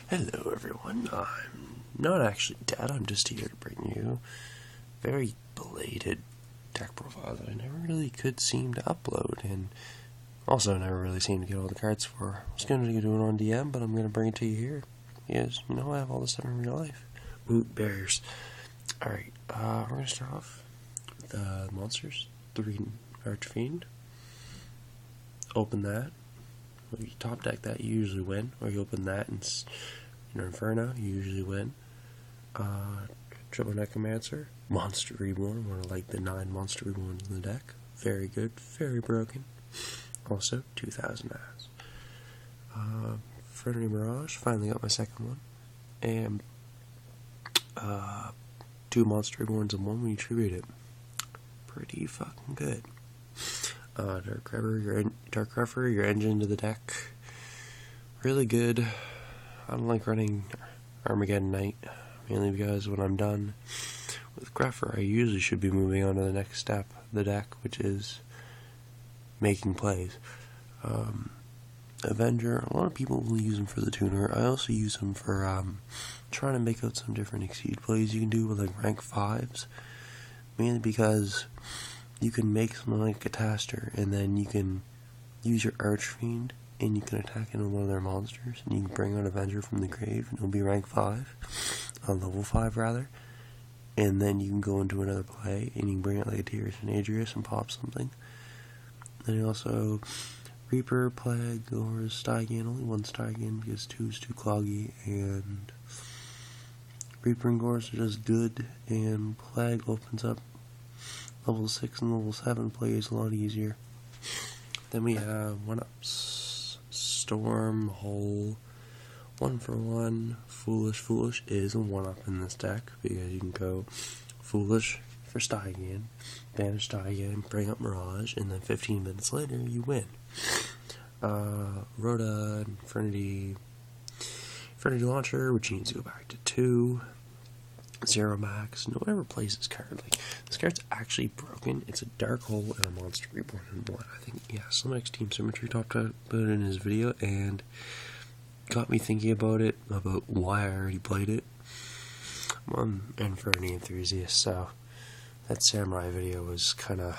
Hello everyone, I'm not actually dead, I'm just here to bring you a very belated deck profile that I never really could seem to upload, and also never really seemed to get all the cards for. I was going to do it on DM, but I'm going to bring it to you here, because, I have all this stuff in real life. Boot bears. Alright, we're going to start off with the monsters. 3 Archfiend. Open that. If you top deck that, you usually win. Or you open that and Inferno, you usually win. Triple Necromancer, Monster Reborn, one of like the 9 Monster Reborns in the deck. Very good, very broken. Also, 2,000 eyes. Infernity Mirage, finally got my second one. And 2 Monster Reborns in one when you tribute it. Pretty fucking good. Dark Refer, your engine to the deck. Really good. I don't like running Armageddon Knight, mainly because when I'm done with Greffer, I usually should be moving on to the next step of the deck, which is making plays. Avenger, a lot of people will use him for the tuner. I also use him for trying to make out some different Exceed plays you can do with like rank 5s, mainly because you can make something like a Cataster, and then you can use your Archfiend, and you can attack into one of their monsters, and you can bring out Avenger from the grave, and it'll be rank 5, level 5 rather, and then you can go into another play, and you can bring out like a Tyrus and Adrius and pop something. Then also Reaper, Plague, or Stygian, only one Stygian because 2 is too cloggy, and Reaper and Gores are just good, and Plague opens up level 6 and level 7 plays a lot easier. Then we have 1-ups. Storm, Hole, 1-for-1. Foolish is a 1-up in this deck because you can go Foolish for Stygian, banish Stygian, bring up Mirage, and then 15 minutes later you win. Rhoda, Infernity Launcher, which means you go back to 2. 0 max. No one ever plays this card. Like, this card's actually broken. It's a Dark Hole and a Monster Reborn in one. I think, yeah, Slimex Team Symmetry talked about it in his video and got me thinking about why I already played it. I'm an Infernity enthusiast, so that Samurai video was kind of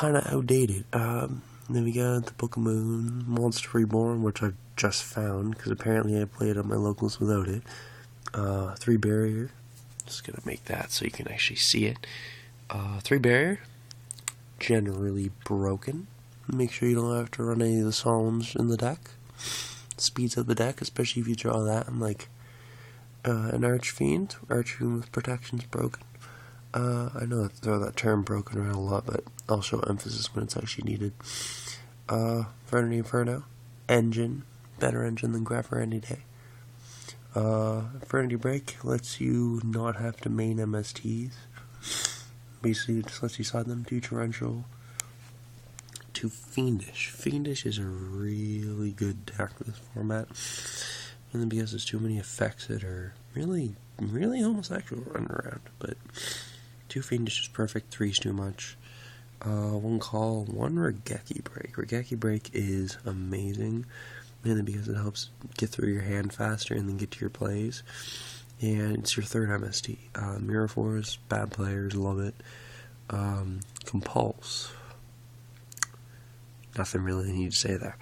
outdated. Then we got the Book of Moon, Monster Reborn, which I've just found because apparently I played at my locals without it. 3 barrier, just gonna make that so you can actually see it. 3 barrier, generally broken. Make sure you don't have to run any of the Psalms in the deck. Speeds up the deck, especially if you draw that. I'm like an Archfiend with protection's broken. I know I throw that term broken around a lot, but I'll show emphasis when it's actually needed. Infernity Inferno, engine, better engine than Greffer any day. Infernity Break lets you not have to main MSTs. Basically, it just lets you side them to torrential. To Fiendish. Fiendish is a really good deck for this format. And then because there's too many effects that are really homosexual running around. But 2 Fiendish is perfect, 3's too much. 1 call, 1 Regeki Break. Regeki Break is amazing. Mainly because it helps get through your hand faster and then get to your plays. And it's your 3rd MST. Mirror Force, bad players, love it. Compulse. Nothing really need to say there.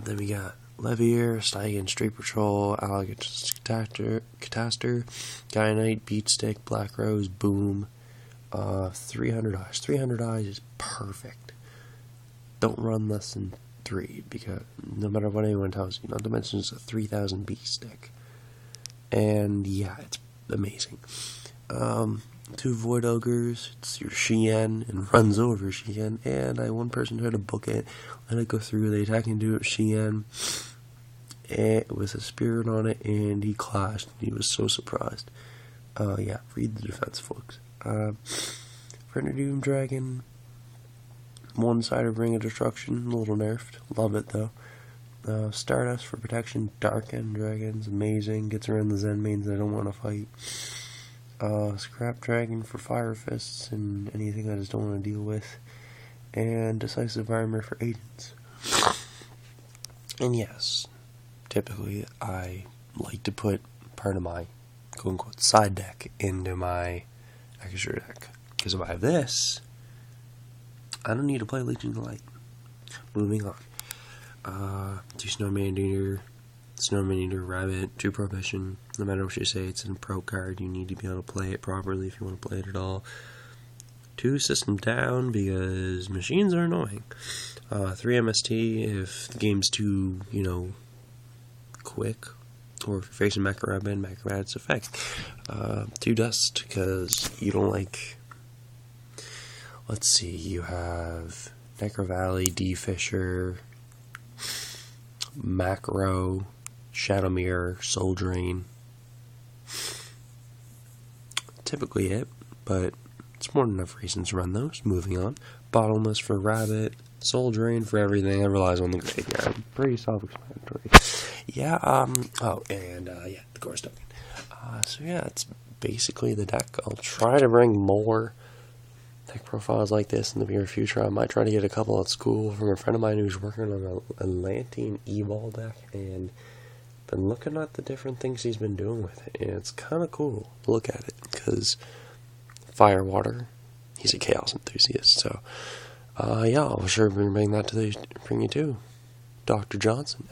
Then we got Levier, Stygian, Street Patrol, Alligator, Cataster, Gaia Knight, Beat Stick, Black Rose, Boom. 300 eyes. 300 eyes is perfect. Don't run less than 3, because no matter what anyone tells you, not to mention it's a 3,000 beat stick. And yeah, it's amazing. 2 Void Ogres, it's your Shien, and runs over Shien, and I had one person try to book it, let it go through, they attack into it, Shien, and with a spirit on it, and he clashed, and he was so surprised. Yeah, read the defense, folks. Infernity Doom Dragon, 1-sided Ring of Destruction, a little nerfed. Love it though. Stardust for protection, Dark End Dragon's amazing. Gets around the Zen mains that I don't want to fight. Scrap Dragon for Fire Fists and anything I just don't want to deal with. And Decisive Armor for agents. And yes, typically I like to put part of my quote-unquote side deck into my extra deck. Because if I have this, I don't need to play Legion of Light. Moving on. 2 Snowman Eater, Rabbit, 2 Prohibition. No matter what you say, it's a pro card. You need to be able to play it properly if you want to play it at all. 2 System Down, because machines are annoying. 3 MST, if the game's too, quick. Or if you're facing Macrobad's effect. 2 Dust, because you don't like... Let's see, you have Necro Valley, D Fisher, Macro, Shadow Mirror, Soul Drain. Typically it, but it's more than enough reasons to run those. Moving on. Bottomless for Rabbit, Soul Drain for everything that relies on the graveyard. Pretty self-explanatory. Yeah, the Chorus Token. So yeah, it's basically the deck. I'll try to bring more deck profiles like this in the near future. I might try to get a couple at school from a friend of mine who's working on an Atlantean E-Ball deck, and been looking at the different things he's been doing with it, and it's kind of cool to look at it, because Firewater, he's a Chaos enthusiast, so yeah, I'll sure bring you to Dr. Johnson,